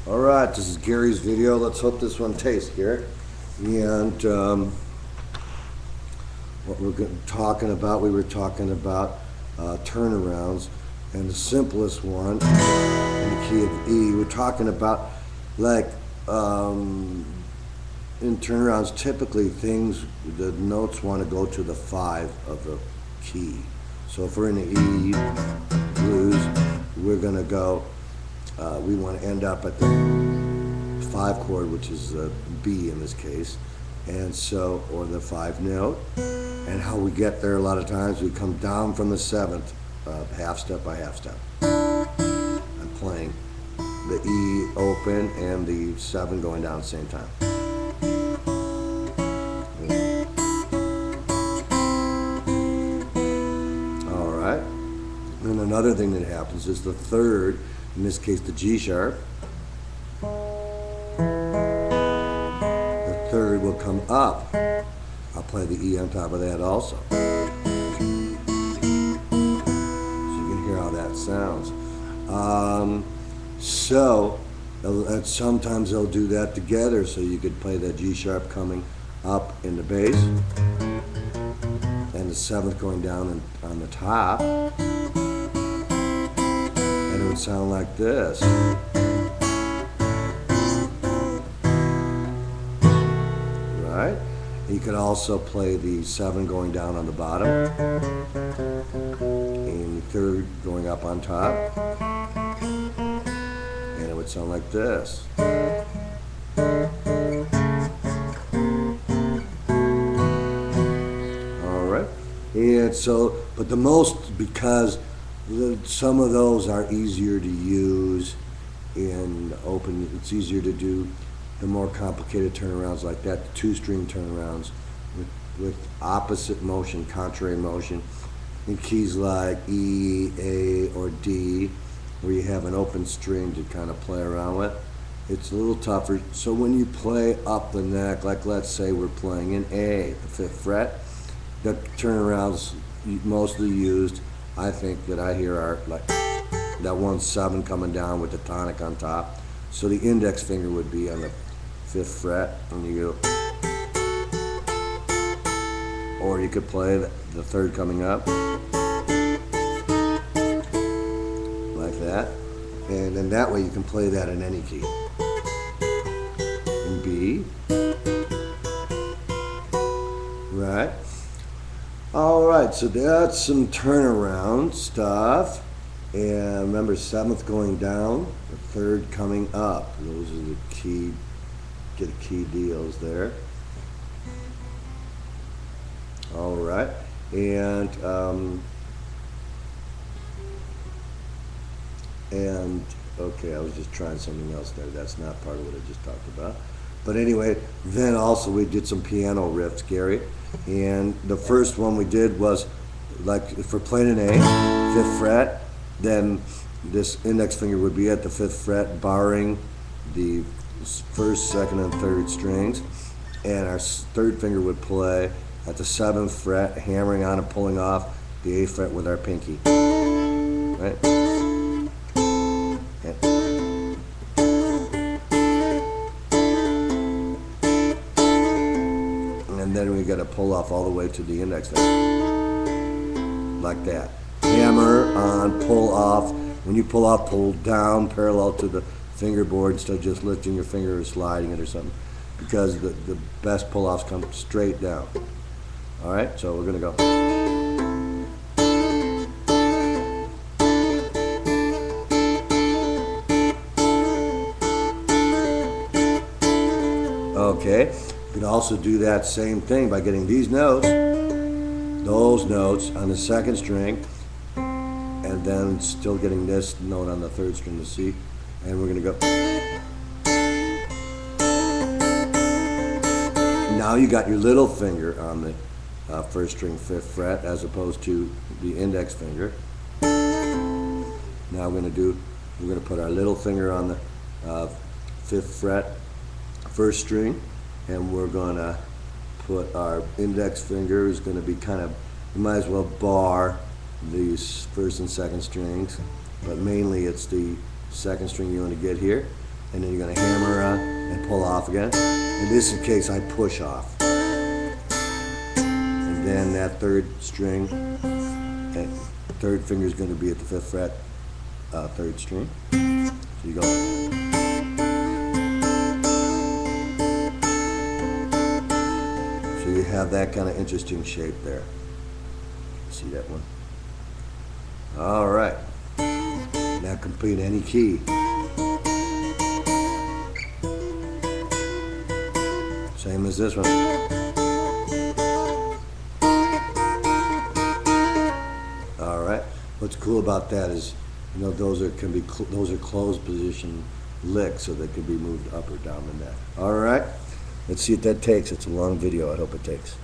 Alright, this is Gary's video. Let's hope this one tastes, Gary. And what we're talking about, we were talking about turnarounds, and the simplest one in the key of E, we're talking about like in turnarounds, typically the notes want to go to the 5 of the key. So if we're in the E blues, we're going to go, we want to end up at the 5 chord, which is the B in this case, and so, or the 5 note. And how we get there a lot of times, we come down from the 7th, half step by half step. I'm playing the E open and the 7 going down at the same time. Alright. And another thing that happens is the 3rd, in this case the G sharp, the 3rd will come up. I'll play the E on top of that also. So you can hear how that sounds. And sometimes they'll do that together, so you could play that G sharp coming up in the bass and the 7th going down on the top, and it would sound like this. Right? You could also play the 7 going down on the bottom and the 3rd going up on top, and it would sound like this. Alright, and so, but the most, because some of those are easier to use in open, it's easier to do the more complicated turnarounds like that, the 2-string turnarounds with opposite motion, contrary motion, in keys like E, A, or D, where you have an open string to kind of play around with. It's a little tougher. So when you play up the neck, like let's say we're playing in A, the 5th fret, the turnarounds mostly used, I think, that I hear are like that 1 7 coming down with the tonic on top. So the index finger would be on the 5th fret, and you go, or you could play the 3rd coming up like that, and then that way you can play that in any key. In B, right? All right, so that's some turnaround stuff. And remember, 7th going down, the 3rd coming up. Those are the key, get key deals there. All right, and okay, I was just trying something else there. That's not part of what I just talked about. But anyway, then also we did some piano riffs, Gary. And the first one we did was, like, if we're playing an A, 5th fret, then this index finger would be at the 5th fret, barring the 1st, 2nd, and 3rd strings, and our 3rd finger would play at the 7th fret, hammering on and pulling off the A fret with our pinky. Right? And then we got to pull off all the way to the index finger, like that. Hammer on, pull off. When you pull off, pull down parallel to the fingerboard instead of just lifting your finger or sliding it or something, because the best pull-offs come straight down. All right, so we're going to go. Okay, you can also do that same thing by getting these notes, those notes on the 2nd string, and then still getting this note on the 3rd string to C, and we're going to go. Now you got your little finger on the 1st string 5th fret as opposed to the index finger. Now we're going to put our little finger on the 5th fret, 1st string, and we're going to put our index finger is going to be kind of, you might as well bar these 1st and 2nd strings, but mainly it's the 2nd string you want to get here, and then you're going to hammer and pull off again. In this case, I push off. And then that third string, that third finger is going to be at the 5th fret, 3rd string. So you go. So you have that kind of interesting shape there. See that one? All right. Now complete any key. Same as this one. All right. What's cool about that is, you know, those are closed position licks, so they can be moved up or down the neck. All right. Let's see what that takes. It's a long video. I hope it takes.